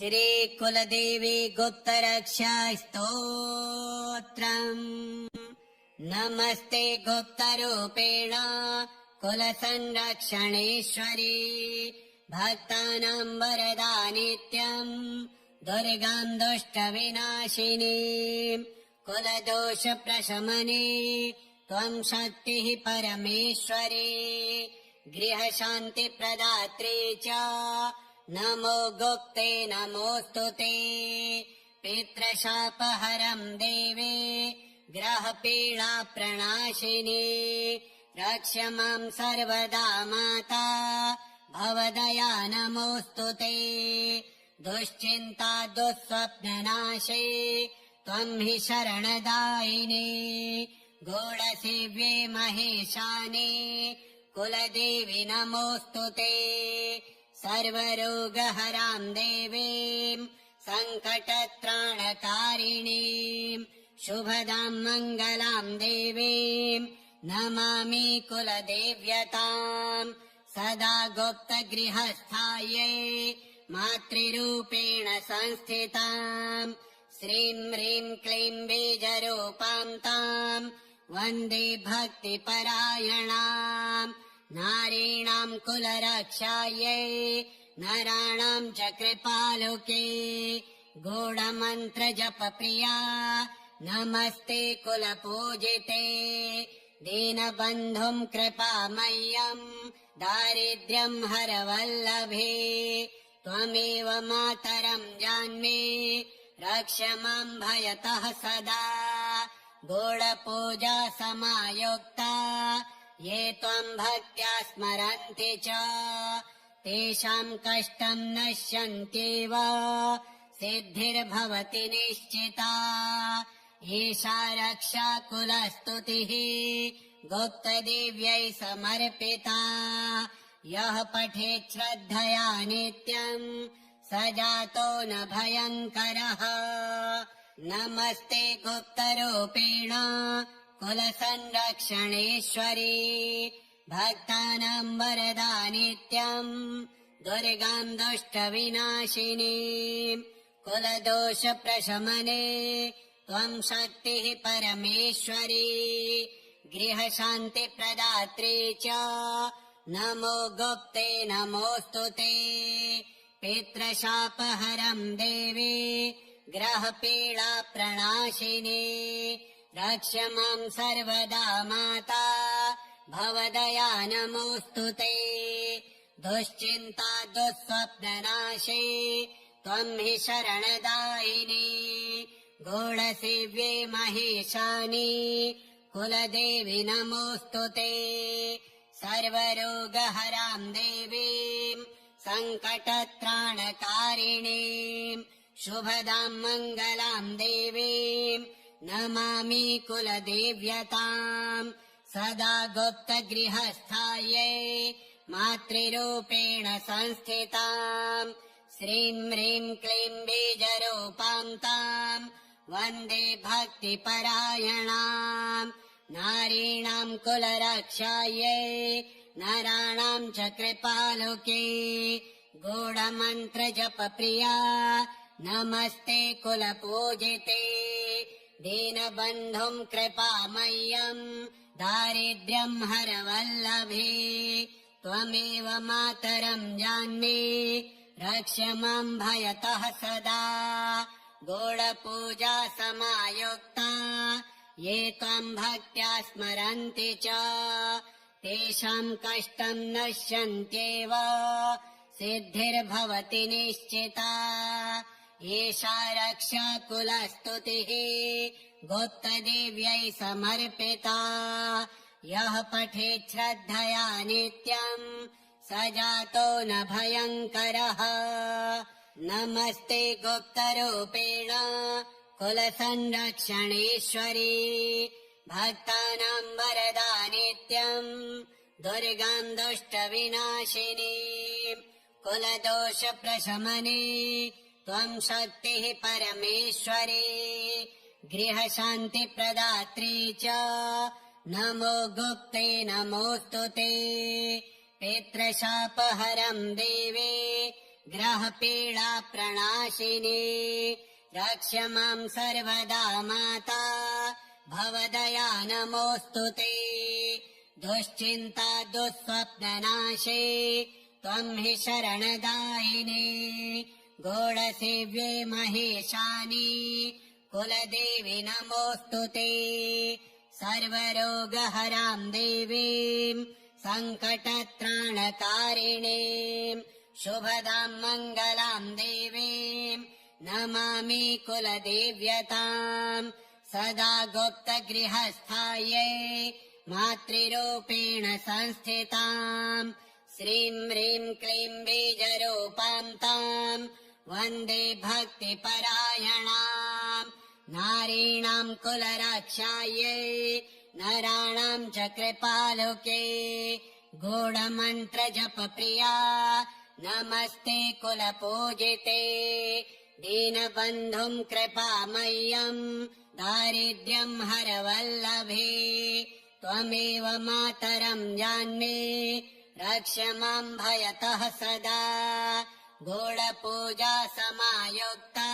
श्रीकुलदेवी गुप्तरक्षा स्तोत्रम्। नमस्ते गुप्तरूपेण कुलसंरक्षणेश्वरी, भक्तानां वरदा नित्यम् दुर्गां दुष्टविनाशिनी। कुलदोषप्रशमने त्वं शक्तिः परमेश्वरी, गृहशान्तिप्रदात्री च नमो गुप्ते नमोऽस्तु ते। पितृशापहरं देवे ग्रहपीडा प्रणाशिनी, रक्ष मां सर्वदा माता भवदया नमोऽस्तु ते। दुश्चिन्ता दुःस्वप्ननाशे त्वं हि शरणदायिनी, गूढसेव्ये महेशानि कुलदेवी नमोऽस्तु ते। सर्वरोगहरां देवीं सङ्कटत्राणकारिणीं, शुभदां मङ्गलां देवीं नमामि कुलदेव्यताम्। सदा गुप्तगृहस्थायै मातृरूपेण संस्थिताम्, श्रीं ह्रीं क्लीं बीजरूपां ताम् वन्दे भक्तिपरायणाम्। नारीणां कुलरक्षायै नराणां च कृपालुके, गूढमन्त्रजपप्रिया नमस्ते कुलपूजिते। दीनबन्धुं कृपामय्यं दारिद्र्यं हरवल्लभे, त्वमेव मातरं जान्मे रक्ष मां भयतः सदा। गूढपूजा समायुक्ता ये त्वं भक्त्या स्मरन्ति च, तेषां कष्टं नश्यन्त्येव सिद्धिर्भवति निश्चिता। एषा रक्षा कुलस्तुतिः गुप्तदेव्यै समर्पिता, यः पठेत् श्रद्धया नित्यम् स जातो न भयङ्करः। नमस्ते गुप्तरूपेण कुलसंरक्षणेश्वरी, भक्तानां वरदा नित्यम् दुर्गां दुष्टविनाशिनी। कुलदोषप्रशमने त्वं शक्तिः परमेश्वरी, गृहशान्तिप्रदात्री च नमो गुप्ते नमोऽस्तु ते। पितृशापहरं देवी ग्रहपीडा प्रणाशिनी, रक्ष मां सर्वदा माता भवदया नमोऽस्तु ते। दुश्चिन्ता दुःस्वप्ननाशे त्वं हि शरणदायिनी, गूढसेव्ये महेशानि कुलदेवी नमोऽस्तु ते। सर्वरोगहरां देवीं सङ्कटत्राणकारिणीं, शुभदां मङ्गलां देवीं नमामि कुलदेव्यताम्। सदा गुप्तगृहस्थायै मातृरूपेण संस्थिताम्, श्रीं ह्रीं क्लीं बीजरूपां ताम् वन्दे भक्तिपरायणाम्। नारीणां कुलरक्षायै नराणां च कृपालुके, गूढमन्त्रजपप्रिया नमस्ते कुलपूजिते। दीनबन्धुं कृपामय्यं दारिद्र्यं हरवल्लभे, त्वमेव मातरं जान्मे रक्ष मां भयतः सदा। गूढपूजा समायुक्ता ये त्वं भक्त्या स्मरन्ति च, तेषां कष्टं नश्यन्त्येव सिद्धिर्भवति निश्चिता। एषा रक्षा कुलस्तुतिः गुप्तदेव्यै समर्पिता, यः पठेत् श्रद्धया नित्यम् स जातो न भयङ्करः। नमस्ते गुप्तरूपेण कुलसंरक्षणेश्वरी, भक्तानां वरदा नित्यम् दुर्गां दुष्टविनाशिनी। कुलदोषप्रशमने त्वं शक्तिः परमेश्वरी, गृहशान्तिप्रदात्री च नमो गुप्ते नमोऽस्तु ते। पितृशापहरं देवे ग्रहपीडा प्रणाशिनी रक्ष मां सर्वदा माता भवदया नमोऽस्तु ते दुश्चिन्ता दुःस्वप्ननाशे त्वं हि शरणदायिनी गौडसेव्ये महेशानि कुलदेवी नमोऽस्तु ते सर्वरोगहरां देवीं सङ्कटत्राणकारिणीं शुभदां मङ्गलां देवीं नमामि कुलदेव्यताम् सदा गुप्तगृहस्थायै मातृरूपेण संस्थिताम् श्रीं ह्रीं क्लीं बीजरूपां ताम् वन्दे भक्तिपरायणाम् नारीणां कुलरक्षायै नराणां च कृपालुके गूढमन्त्रजपप्रिया नमस्ते कुलपूजिते दीनबन्धुं कृपामय्यम् दारिद्र्यं हरवल्लभे त्वमेव मातरं जान्मे रक्ष मां भयतः सदा गूढपूजा समायुक्ता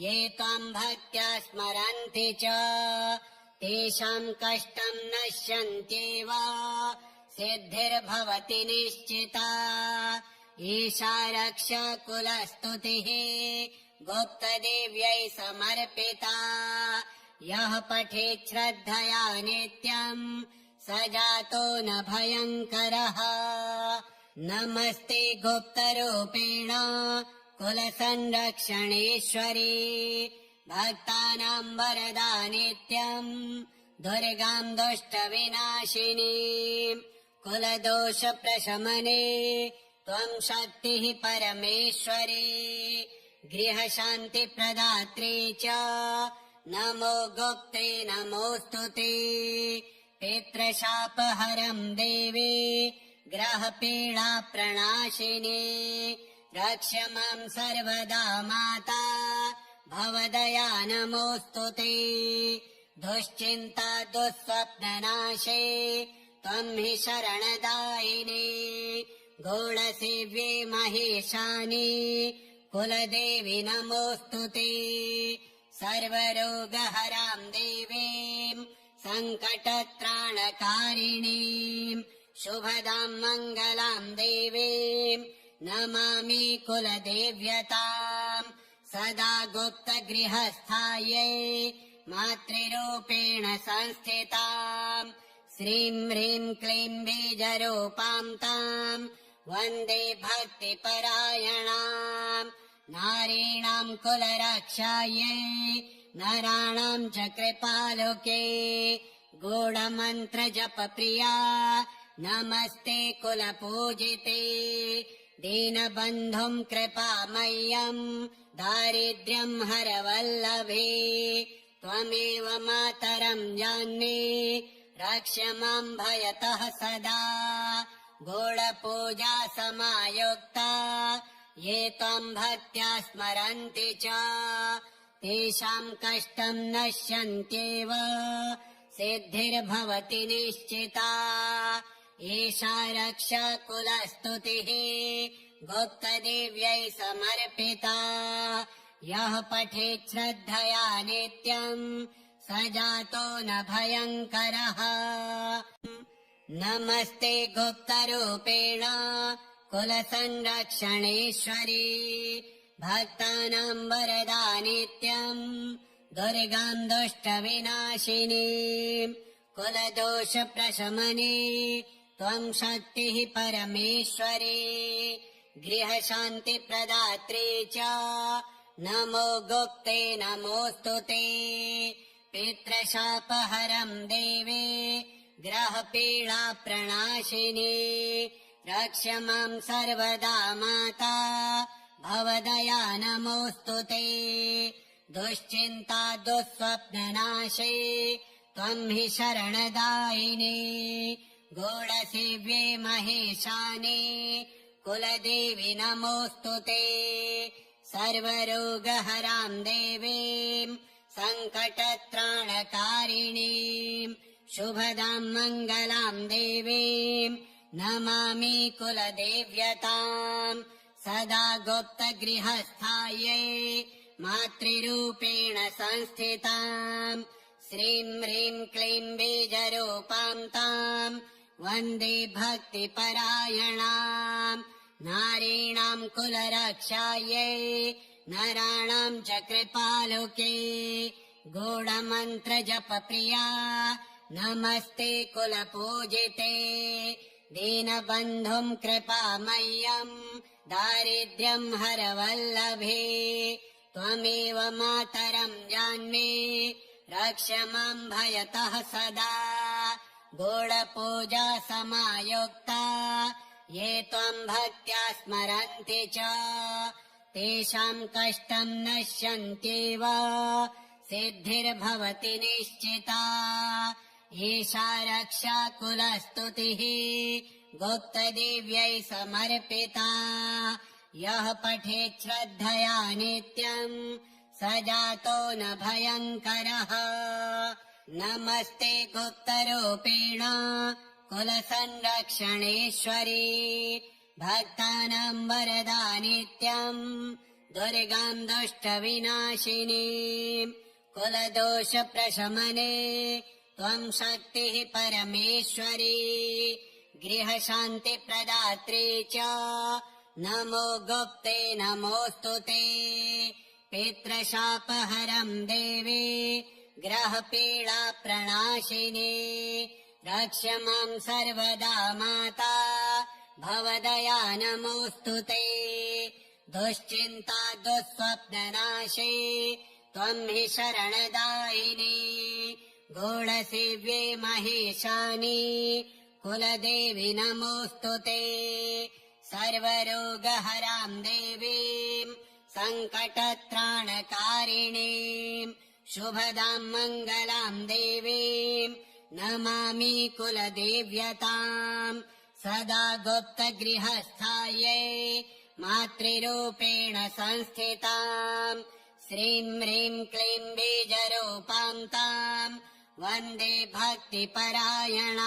ये त्वां भक्त्या स्मरन्ति च तेषां कष्टं नश्यन्त्येव सिद्धिर्भवति निश्चिता ईशा रक्ष कुलस्तुतिः गुप्तदेव्यै समर्पिता यः पठेत् श्रद्धया नित्यम् स जातो न भयङ्करः नमस्ते गुप्तरूपेण कुलसंरक्षणेश्वरी भक्तानां वरदा नित्यम् दुर्गां दुष्टविनाशिनी कुलदोषप्रशमने त्वं शक्तिः परमेश्वरी गृहशान्तिप्रदात्री च नमो गुप्ते नमोऽस्तु ते पितृशापहरं देवी ग्रहपीडा प्रणाशिनी रक्ष मां सर्वदा माता भवदया नमोऽस्तु ते दुश्चिन्ता दुःस्वप्ननाशे त्वं हि शरणदायिनी गौडसेव्ये महेशानि कुलदेवी नमोऽस्तु ते सर्वरोगहरां देवीं सङ्कटत्राणकारिणीं शुभदां मङ्गलां देवीं नमामि कुलदेव्यताम् सदा गुप्तगृहस्थायै मातृरूपेण संस्थिताम् श्रीं ह्रीं क्लीं बीजरूपां ताम् वन्दे भक्तिपरायणाम् नारीणां कुलरक्षायै नराणां च कृपालुके गूढमन्त्रजपप्रिया नमस्ते कुलपूजिते दीनबन्धुं कृपामय्यम् दारिद्र्यं हरवल्लभे त्वमेव मातरं जान्मे रक्ष मां भयतः सदा गूढपूजा समायुक्ता ये त्वां भक्त्या स्मरन्ति च तेषां कष्टं नश्यन्त्येव सिद्धिर्भवति निश्चिता एषा रक्ष कुलस्तुतिः गुप्तदेव्यै समर्पिता यः पठेत् श्रद्धया नित्यम् स जातो न भयङ्करः नमस्ते गुप्तरूपेण कुलसंरक्षणेश्वरी भक्तानां वरदा नित्यम् दुर्गां दुष्टविनाशिनी कुलदोषप्रशमने त्वं शक्तिः परमेश्वरी गृहशान्तिप्रदात्री च नमो गुप्ते नमोऽस्तु ते पितृशापहरं देवे ग्रहपीडा प्रणाशिनी रक्ष मां सर्वदा माता भवदया नमोऽस्तु ते दुश्चिन्ता दुःस्वप्ननाशे त्वं हि शरणदायिनी गौडसेव्ये महेशानि कुलदेवी नमोऽस्तु ते सर्वरोगहरां देवीं सङ्कटत्राणकारिणीं शुभदां मङ्गलां देवीं नमामि कुलदेव्यताम् सदा गुप्तगृहस्थायै मातृरूपेण संस्थिताम् श्रीं ह्रीं क्लीं बीजरूपां ताम् वन्दे भक्तिपरायणाम् नारीणाम् कुलरक्षायै नराणाम् च कृपालुके गूढमन्त्रजपप्रिया नमस्ते कुलपूजिते दीनबन्धुम् कृपामय्यम् दारिद्र्यम् हरवल्लभे त्वमेव मातरम् जान्मे रक्ष माम् भयतः सदा गूढपूजा समायुक्ता ये त्वम् भक्त्या स्मरन्ति च तेषाम् कष्टम् नश्यन्त्येव सिद्धिर्भवति निश्चिता एषा रक्षा कुलस्तुतिः गुप्तदेव्यै समर्पिता यः पठेत् श्रद्धया नित्यम् स जातो न भयङ्करः नमस्ते गुप्तरूपेण कुलसंरक्षणेश्वरी भक्तानाम् वरदा नित्यम् दुर्गाम् दुष्टविनाशिनी कुलदोषप्रशमने त्वम् शक्तिः परमेश्वरी गृहशान्तिप्रदात्री च नमो गुप्ते नमोऽस्तु ते पितृशापहरम् देवी ग्रहपीडा प्रणाशिनी रक्ष माम् सर्वदा माता भवदया नमोऽस्तु ते दुश्चिन्ता दुःस्वप्ननाशे त्वम् हि शरणदायिनी गूढसेव्ये महेशानि कुलदेवी नमोऽस्तु ते सर्वरोगहराम् देवीम् सङ्कटत्राणकारिणीम् शुभदाम् मङ्गलाम् देवीम् नमामि कुलदेव्यताम् सदा गुप्तगृहस्थायै मातृरूपेण संस्थिताम् श्रीं ह्रीं क्लीं बीजरूपां ताम् वन्दे भक्तिपरायणाम्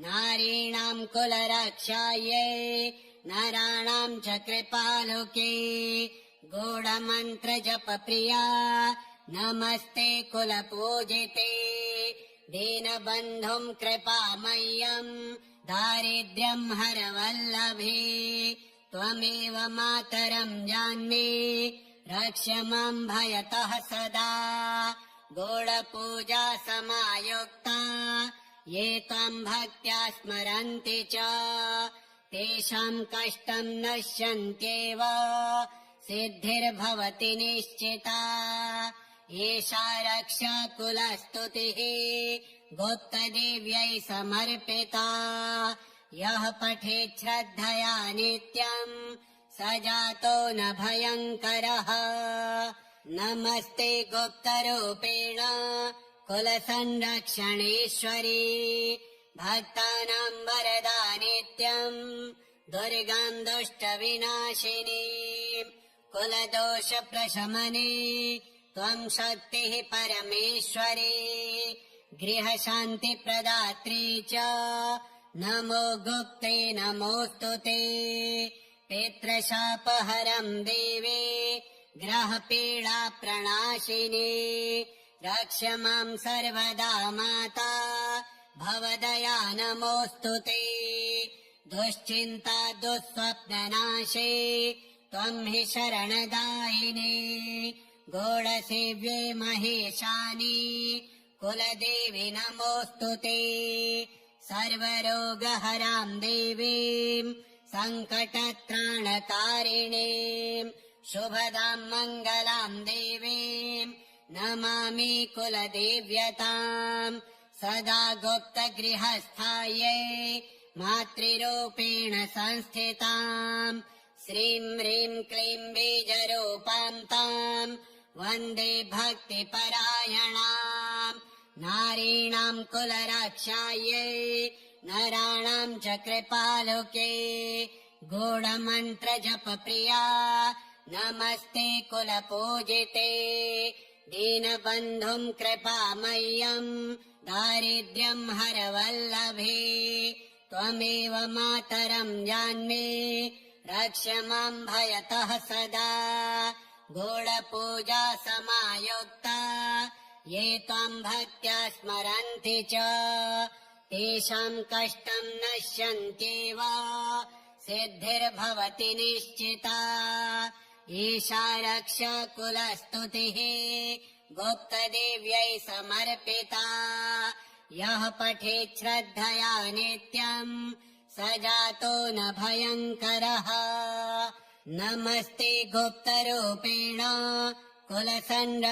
नारीणाम् कुलरक्षायै नराणाम् च कृपालुके गूढमन्त्रजपप्रिया नमस्ते कुलपूजिते दीनबन्धुम् कृपामय्यम् दारिद्र्यम् हरवल्लभे त्वमेव मातरम् जान्मे रक्ष माम् भयतः सदा गूढपूजा समायुक्ता ये त्वम् भक्त्या स्मरन्ति च तेषाम् कष्टम् नश्यन्त्येव सिद्धिर्भवति निश्चिता एषा रक्षा कुलस्तुतिः गुप्तदेव्यै समर्पिता यः पठेत् श्रद्धया नित्यम् स जातो न भयङ्करः नमस्ते गुप्तरूपेण कुलसंरक्षणेश्वरी भक्तानाम् वरदा नित्यम् दुर्गाम् दुष्टविनाशिनी कुलदोषप्रशमने त्वम् शक्तिः परमेश्वरी गृहशान्तिप्रदात्री च नमो गुप्ते नमोऽस्तु ते पितृशापहरम् देवे ग्रहपीडा प्रणाशिनी रक्ष माम् सर्वदा माता भवदया नमोऽस्तु ते दुश्चिन्ता दुःस्वप्ननाशे त्वम् हि शरणदायिनी गूढसेव्ये महेशानि कुलदेवी नमोऽस्तु ते सर्वरोगहराम् देवीम् सङ्कटत्राणकारिणीम् शुभदाम् मङ्गलाम् देवीम् नमामि कुलदेव्यताम् सदा गुप्तगृहस्थायै मातृरूपेण संस्थिताम् श्रीं ह्रीं क्लीं बीजरूपां ताम् वन्दे भक्तिपरायणाम् नारीणाम् कुलरक्षायै नराणाम् च कृपालुके गूढमन्त्रजपप्रिया नमस्ते कुलपूजिते दीनबन्धुम् कृपामय्यम् दारिद्र्यम् हरवल्लभे त्वमेव मातरम् जान्मे रक्ष माम् भयतः सदा गूढपूजा समायुक्ता ये त्वाम् भक्त्या स्मरन्ति च तेषाम् कष्टम् नश्यन्त्येव सिद्धिर्भवति निश्चिता ईशा रक्ष कुलस्तुतिः गुप्तदेव्यै समर्पिता यः पठेत् श्रद्धया नित्यम् स जातो न भयङ्करः नमस्ते गुप्तरूपेण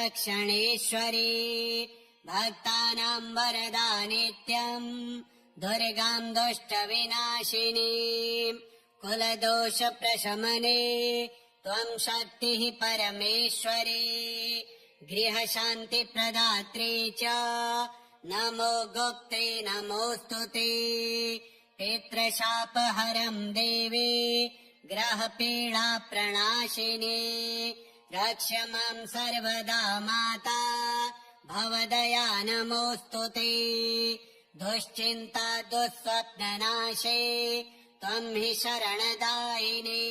कुलसंरक्षणेश्वरी भक्तानाम् वरदा नित्यम् दुर्गाम् दुष्टविनाशिनी कुलदोषप्रशमने त्वम् शक्तिः परमेश्वरी गृहशान्तिप्रदात्री च नमो गुप्ते नमोऽस्तु ते पितृशापहरम् देवी ग्रहपीडा प्रणाशिनी रक्ष माम् सर्वदा माता भवदया नमोऽस्तु ते दुश्चिन्ता दुःस्वप्ननाशे त्वम् हि शरणदायिनी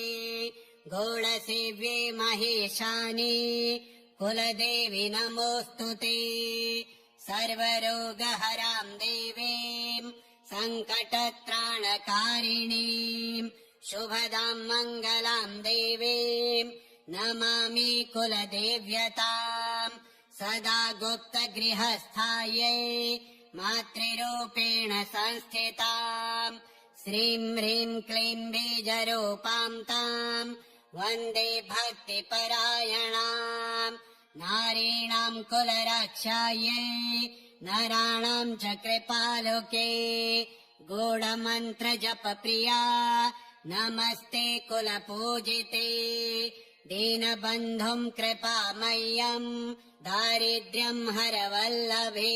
गूढसेव्ये महेशानि कुलदेवी नमोऽस्तु ते सर्वरोगहराम् देवीम् सङ्कटत्राणकारिणीम् शुभदाम् मङ्गलाम् देवीम् नमामि कुलदेव्यताम् सदा गुप्तगृहस्थायै मातृरूपेण संस्थिताम् श्रीम् ह्रीम् क्लीम् बीजरूपाम् ताम् वन्दे भक्तिपरायणाम् नारीणाम् कुलरक्षायै नराणाम् च कृपालुके गूढमन्त्रजपप्रिया नमस्ते कुलपूजिते दीनबन्धुम् कृपामय्यम् दारिद्र्यम् हरवल्लभे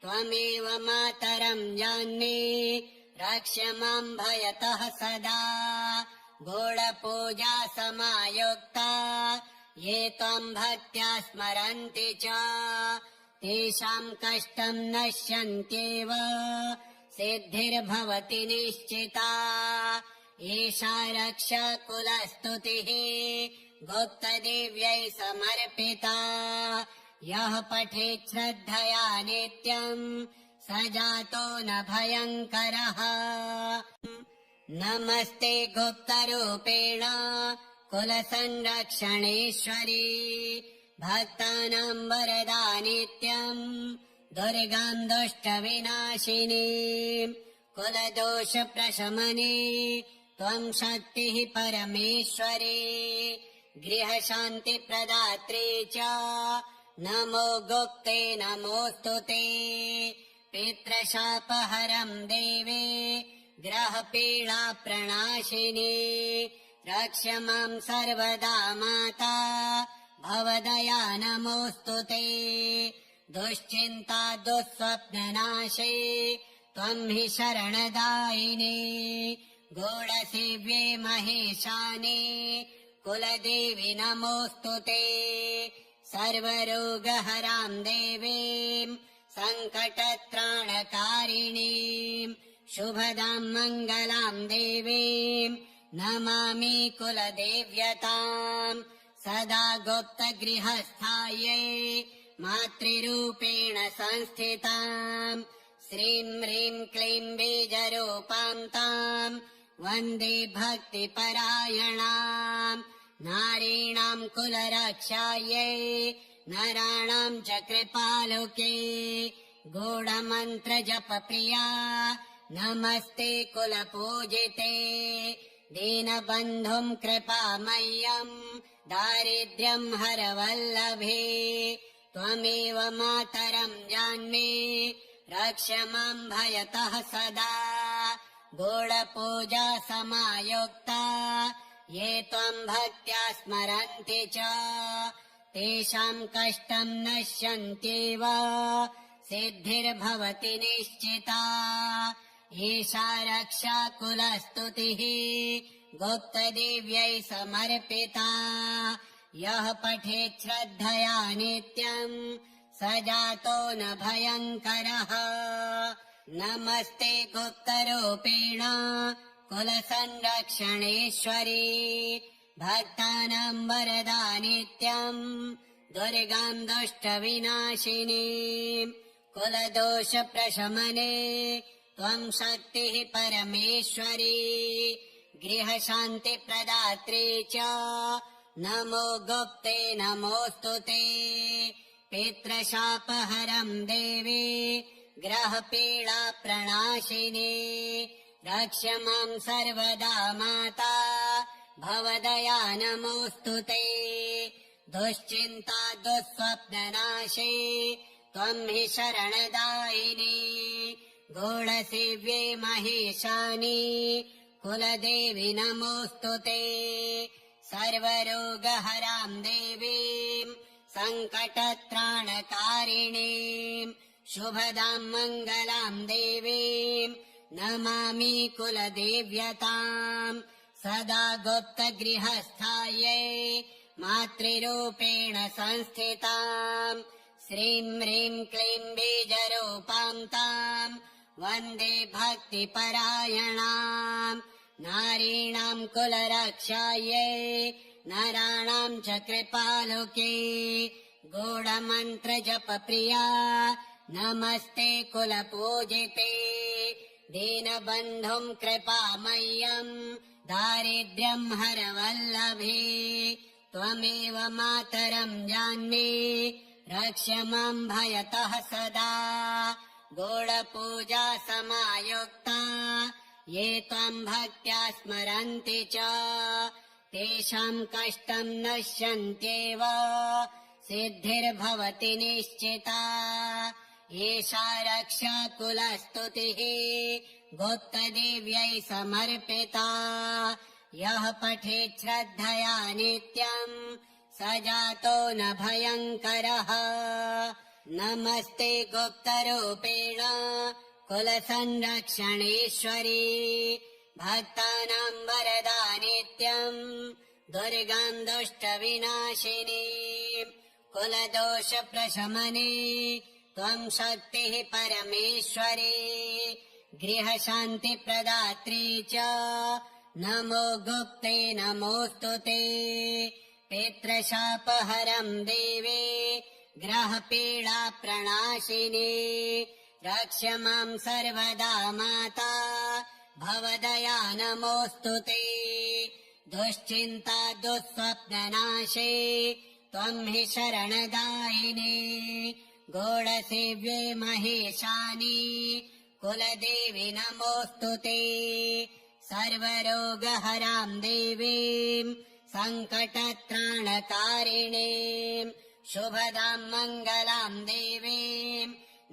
त्वमेव मातरम् जान्ये रक्ष माम् भयतः सदा गूढपूजा समायुक्ता ये त्वम् भक्त्या स्मरन्ति च तेषाम् कष्टम् नश्यन्त्येव सिद्धिर्भवति निश्चिता एषा रक्ष कुलस्तुतिः गुप्तदेव्यै समर्पिता यः पठेत् श्रद्धया नित्यम् स जातो न भयङ्करः नमस्ते गुप्तरूपेण कुलसंरक्षणेश्वरी भक्तानाम् वरदा नित्यम् दुर्गाम् दुष्टविनाशिनी कुलदोषप्रशमने त्वम् शक्तिः परमेश्वरी गृहशान्तिप्रदात्री च नमो गुप्ते नमोऽस्तु ते पितृशापहरम् देवे ग्रहपीडा प्रणाशिनी रक्ष माम् सर्वदा माता भवदया नमोऽस्तु ते दुश्चिन्ता दुःस्वप्ननाशे त्वम् हि शरणदायिनी गूढसेव्ये महेशानि कुलदेवी नमोऽस्तु ते सर्वरोगहराम् देवीम् सङ्कटत्राणकारिणीम् शुभदाम् मङ्गलाम् देवीम् नमामि कुलदेव्यताम् सदा गुप्तगृहस्थायै मातृरूपेण संस्थिताम् श्रीम् ह्रीम् क्लीम् बीजरूपाम् ताम् वन्दे भक्तिपरायणाम् नारीणाम् कुलरक्षायै नराणाम् च कृपालुके गूढमन्त्रजपप्रिया नमस्ते कुलपूजिते दीनबन्धुम् कृपामय्यम् दारिद्र्यम् हरवल्लभे त्वमेव मातरम् जान्ये रक्ष माम् भयतः सदा गूढपूजा समायुक्ता ये त्वम् भक्त्या स्मरन्ति च तेषाम् कष्टम् नश्यन्त्येव सिद्धिर्भवति निश्चिता एषा रक्षा कुलस्तुतिः गुप्तदेव्यै समर्पिता यः पठेत् श्रद्धया नित्यम् स जातो न भयङ्करः नमस्ते गुप्तरूपेण कुलसंरक्षणेश्वरी भक्तानां वरदा नित्यम् दुर्गां दुष्टविनाशिनीं कुलदोषप्रशमने त्वं शक्तिः परमेश्वरी गृहशान्तिप्रदात्री च नमो गुप्ते नमोऽस्तु ते पितृशापहरं देवी ग्रहपीडाप्रणाशिनी रक्ष मां सर्वदा माता भवदया नमोऽस्तु ते दुश्चिन्ता दुःस्वप्ननाशे त्वं हि शरणदायिनी गूढसेव्ये महेशानि कुलदेवी नमोऽस्तु ते सर्वरोगहरां देवीं सङ्कटत्राणकारिणीं शुभदां मङ्गलां देवीं नमामि कुलदेव्यताम् सदा गुप्तगृहस्थायै मातृरूपेण संस्थिताम् श्रीं ह्रीं क्लीं बीजरूपां ताम् वन्दे भक्तिपरायणाम् नारीणां कुलरक्षायै नराणां च कृपालुके गूढमन्त्रजपप्रिया नमस्ते कुलपूजिते दीनबन्धुं कृपामय्यम् दारिद्र्यं हरवल्लभे त्वमेव मातरं जान्मि रक्ष मां भयतः सदा गूढपूजा समायुक्ता ये त्वां भक्त्या स्मरन्ति च तेषां कष्टं नश्यन्त्येव सिद्धिर्भवति निश्चिता एषा रक्षा कुलस्तुतिः गुप्तदेव्यै समर्पिता यः पठेत् श्रद्धया नित्यम् स जातो न भयङ्करः नमस्ते गुप्तरूपेण कुलसंरक्षणेश्वरी भक्तानां वरदा नित्यम् दुर्गां दुष्टविनाशिनी कुलदोषप्रशमने त्वं शक्तिः परमेश्वरी गृहशान्तिप्रदात्री च नमो गुप्ते नमोऽस्तु ते पितृशापहरं देवे ग्रहपीडाप्रणाशिनी रक्ष मां सर्वदा माता भवदया नमोऽस्तु ते दुश्चिन्ता दुःस्वप्ननाशे त्वं हि शरणदायिनी गूढसेव्ये महेशानि कुलदेवी नमोऽस्तु ते सर्वरोगहरां देवीं सङ्कटत्राणकारिणीं शुभदां मङ्गलां देवीं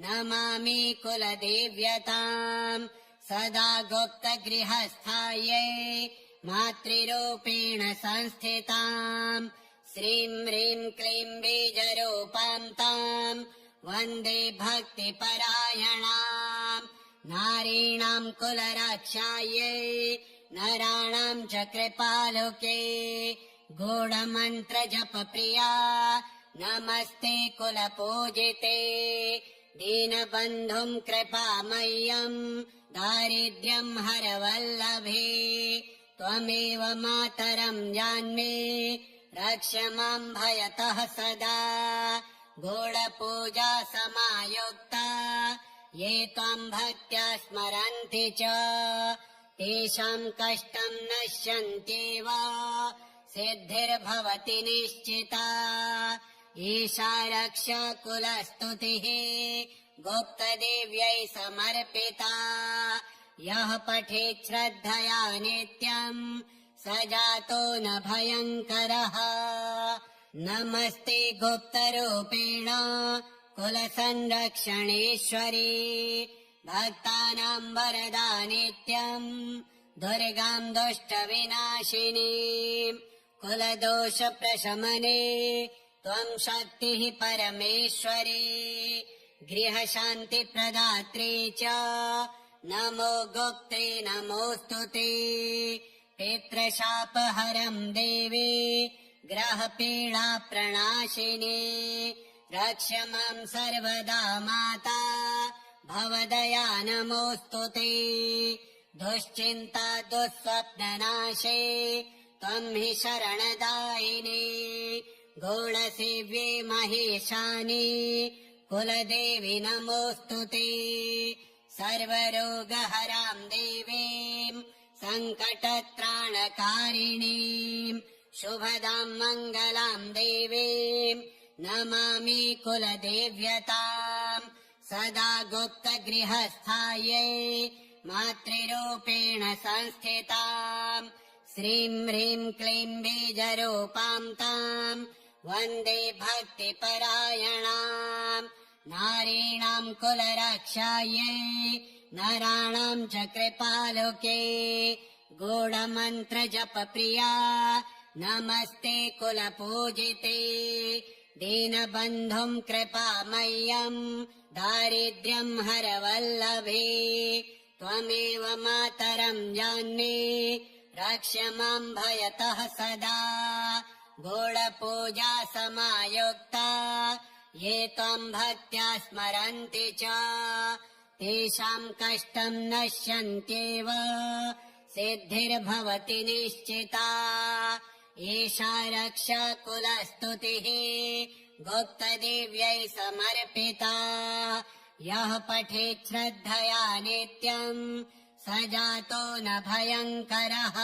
नमामि कुलदेव्यताम् सदा गुप्तगृहस्थायै मातृरूपेण संस्थिताम् श्रीं ह्रीं क्लीं बीजरूपां ताम् वन्दे भक्तिपरायणाम् नारीणां कुलरक्षायै नराणां च कृपालुके गूढमन्त्रजपप्रिया नमस्ते कुलपूजिते दीनबन्धुं कृपामय्यम् दारिद्र्यं हरवल्लभे त्वमेव मातरं जान्मि रक्ष मां भयतः सदा गूढपूजा समायुक्ता ये त्वां भक्त्या स्मरन्ति च तेषां कष्टं नश्यन्त्येव सिद्धिर्भवति निश्चिता एषा रक्षा कुलस्तुतिः गुप्तदेव्यै समर्पिता यः पठेत् श्रद्धया नित्यम् स जातो न भयङ्करः नमस्ते गुप्तरूपेण कुलसंरक्षणेश्वरी भक्तानां वरदा नित्यम् दुर्गां दुष्टविनाशिनीं कुलदोषप्रशमने त्वं शक्तिः परमेश्वरी गृहशान्तिप्रदात्री च नमो गुप्ते नमोऽस्तु ते पितृशापहरं देवी ग्रहपीडाप्रणाशिनी रक्ष मां सर्वदा माता भवदया नमोऽस्तु ते दुश्चिन्ता दुःस्वप्ननाशे त्वं हि शरणदायिनी गौडसेव्ये महेशानि कुलदेवि नमोऽस्तु ते सर्वरोगहरां देवीं सङ्कटत्राणकारिणीं शुभदां मङ्गलां देवीं नमामि कुलदेव्यताम् सदा गुप्तगृहस्थायै मातृरूपेण संस्थिताम् श्रीं ह्रीं क्लीं बीजरूपां ताम् वन्दे भक्तिपरायणाम् नारीणां कुलरक्षायै नराणां च कृपालुके गूढमन्त्रजपप्रिया नमस्ते कुलपूजिते दीनबन्धुं कृपामय्यं दारिद्र्यं हरवल्लभे त्वमेव मातरं जान्ये रक्ष मां भयतः सदा गूढपूजा समायुक्ता ये त्वं भक्त्या स्मरन्ति च तेषां कष्टं नश्यन्त्येव सिद्धिर्भवति निश्चिता एषा रक्षा कुलस्तुतिः गुप्तदेव्यै समर्पिता यः पठेत् श्रद्धया नित्यं स जातो न भयङ्करः।